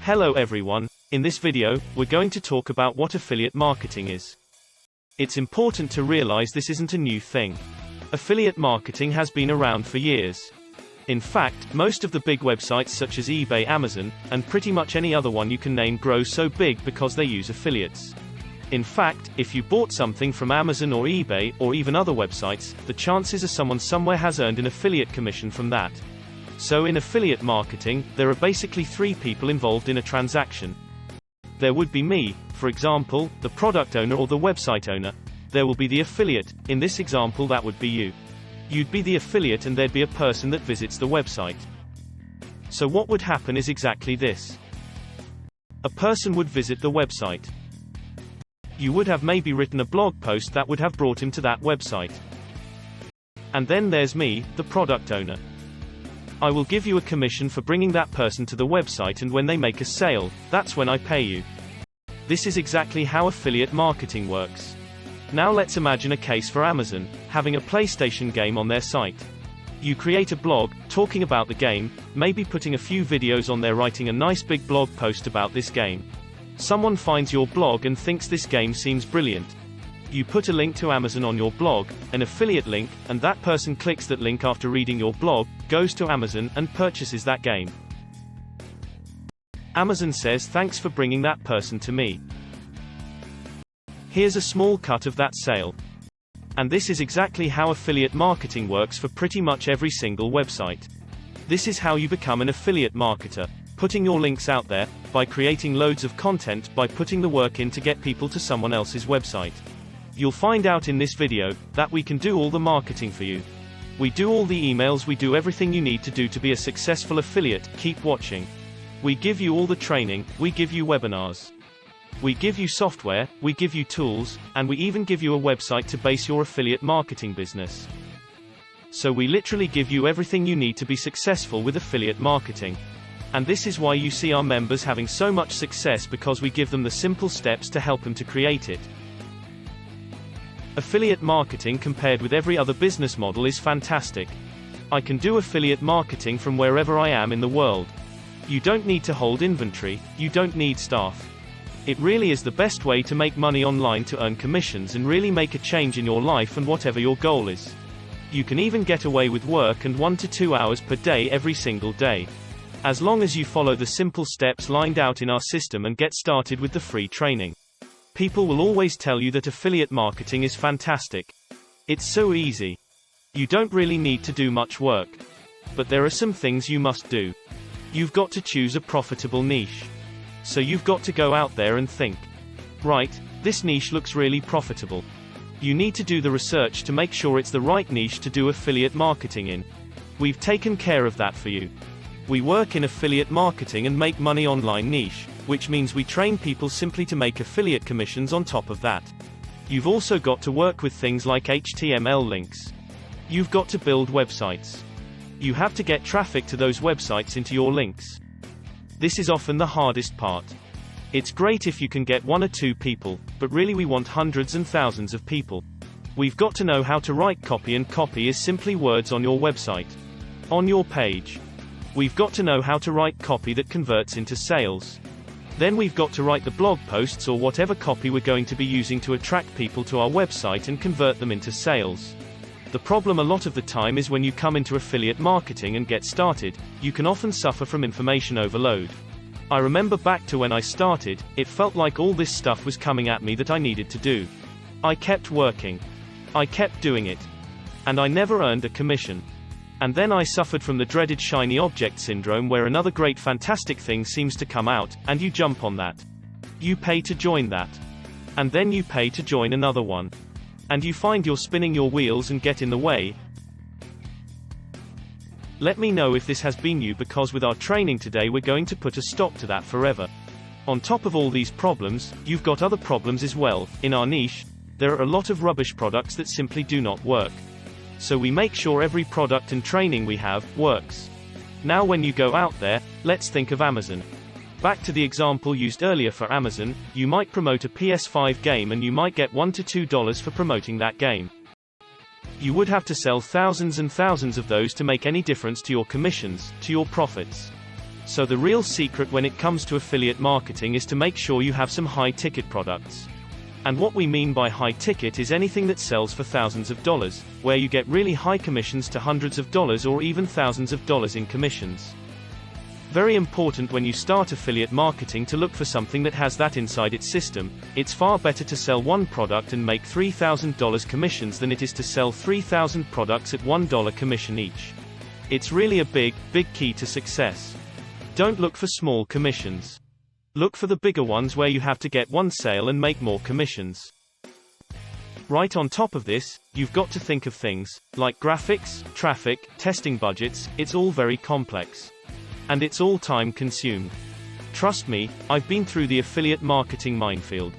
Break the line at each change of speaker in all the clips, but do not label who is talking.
Hello everyone, in this video, we're going to talk about what affiliate marketing is. It's important to realize this isn't a new thing. Affiliate marketing has been around for years. In fact, most of the big websites such as eBay, Amazon, and pretty much any other one you can name grow so big because they use affiliates. In fact, if you bought something from Amazon or eBay, or even other websites, the chances are someone somewhere has earned an affiliate commission from that. So in affiliate marketing, there are basically three people involved in a transaction. There would be me, for example, the product owner or the website owner. There will be the affiliate, in this example that would be you. You'd be the affiliate and there'd be a person that visits the website. So what would happen is exactly this. A person would visit the website. You would have maybe written a blog post that would have brought him to that website. And then there's me, the product owner. I will give you a commission for bringing that person to the website, and when they make a sale, that's when I pay you. This is exactly how affiliate marketing works. Now let's imagine a case for Amazon, having a PlayStation game on their site. You create a blog, talking about the game, maybe putting a few videos on there, writing a nice big blog post about this game. Someone finds your blog and thinks this game seems brilliant. You put a link to Amazon on your blog, an affiliate link, and that person clicks that link after reading your blog, goes to Amazon, and purchases that game. Amazon says thanks for bringing that person to me. Here's a small cut of that sale. And this is exactly how affiliate marketing works for pretty much every single website. This is how you become an affiliate marketer, putting your links out there, by creating loads of content, by putting the work in to get people to someone else's website. You'll find out in this video that we can do all the marketing for you. We do all the emails, we do everything you need to do to be a successful affiliate. Keep watching. We give you all the training, we give you webinars. We give you software, we give you tools, and we even give you a website to base your affiliate marketing business. So we literally give you everything you need to be successful with affiliate marketing. And this is why you see our members having so much success, because we give them the simple steps to help them to create it. Affiliate marketing compared with every other business model is fantastic. I can do affiliate marketing from wherever I am in the world. You don't need to hold inventory, you don't need staff. It really is the best way to make money online, to earn commissions and really make a change in your life and whatever your goal is. You can even get away with work and 1 to 2 hours per day every single day. As long as you follow the simple steps lined out in our system and get started with the free training. People will always tell you that affiliate marketing is fantastic. It's so easy. You don't really need to do much work. But there are some things you must do. You've got to choose a profitable niche. So you've got to go out there and think, right, this niche looks really profitable. You need to do the research to make sure it's the right niche to do affiliate marketing in. We've taken care of that for you. We work in affiliate marketing and make money online niche, which means we train people simply to make affiliate commissions on top of that. You've also got to work with things like HTML links. You've got to build websites. You have to get traffic to those websites into your links. This is often the hardest part. It's great if you can get 1 or 2 people, but really we want hundreds and thousands of people. We've got to know how to write copy, and copy is simply words on your website. On your page. We've got to know how to write copy that converts into sales. Then we've got to write the blog posts or whatever copy we're going to be using to attract people to our website and convert them into sales. The problem a lot of the time is when you come into affiliate marketing and get started, you can often suffer from information overload. I remember back to when I started, it felt like all this stuff was coming at me that I needed to do. I kept working. I kept doing it. And I never earned a commission. And then I suffered from the dreaded shiny object syndrome, where another great fantastic thing seems to come out, and you jump on that. You pay to join that. And then you pay to join another one. And you find you're spinning your wheels and get in the way. Let me know if this has been you, because with our training today we're going to put a stop to that forever. On top of all these problems, you've got other problems as well. In our niche, there are a lot of rubbish products that simply do not work. So we make sure every product and training we have works. Now when you go out there, let's think of Amazon. Back to the example used earlier for Amazon, you might promote a PS5 game and you might get $1 to $2 for promoting that game. You would have to sell thousands and thousands of those to make any difference to your commissions, to your profits. So the real secret when it comes to affiliate marketing is to make sure you have some high-ticket products. And what we mean by high-ticket is anything that sells for thousands of dollars, where you get really high commissions to hundreds of dollars or even thousands of dollars in commissions. Very important when you start affiliate marketing to look for something that has that inside its system. It's far better to sell one product and make $3,000 commissions than it is to sell 3,000 products at $1 commission each. It's really a big key to success. Don't look for small commissions. Look for the bigger ones where you have to get one sale and make more commissions. Right on top of this, you've got to think of things like graphics, traffic, testing budgets. It's all very complex. And it's all time consumed. Trust me, I've been through the affiliate marketing minefield.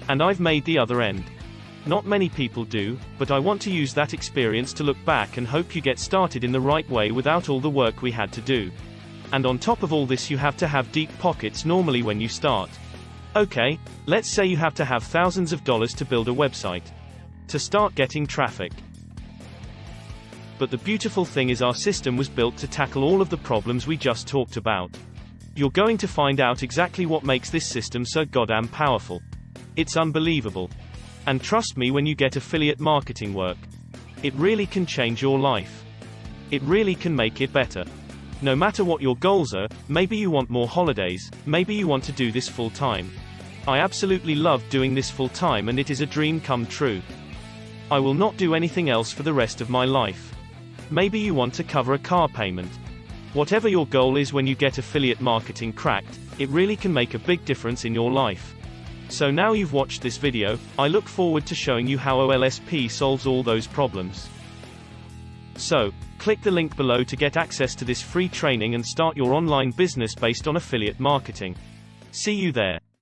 And I've made the other end. Not many people do, but I want to use that experience to look back and hope you get started in the right way without all the work we had to do. And on top of all this, you have to have deep pockets normally when you start. Okay, let's say you have to have thousands of dollars to build a website. To start getting traffic. But the beautiful thing is our system was built to tackle all of the problems we just talked about. You're going to find out exactly what makes this system so goddamn powerful. It's unbelievable. And trust me when you get affiliate marketing work. It really can change your life. It really can make it better. No matter what your goals are, maybe you want more holidays, maybe you want to do this full time. I absolutely love doing this full time and it is a dream come true. I will not do anything else for the rest of my life. Maybe you want to cover a car payment. Whatever your goal is when you get affiliate marketing cracked, it really can make a big difference in your life. So now you've watched this video, I look forward to showing you how OLSP solves all those problems. So, click the link below to get access to this free training and start your online business based on affiliate marketing. See you there.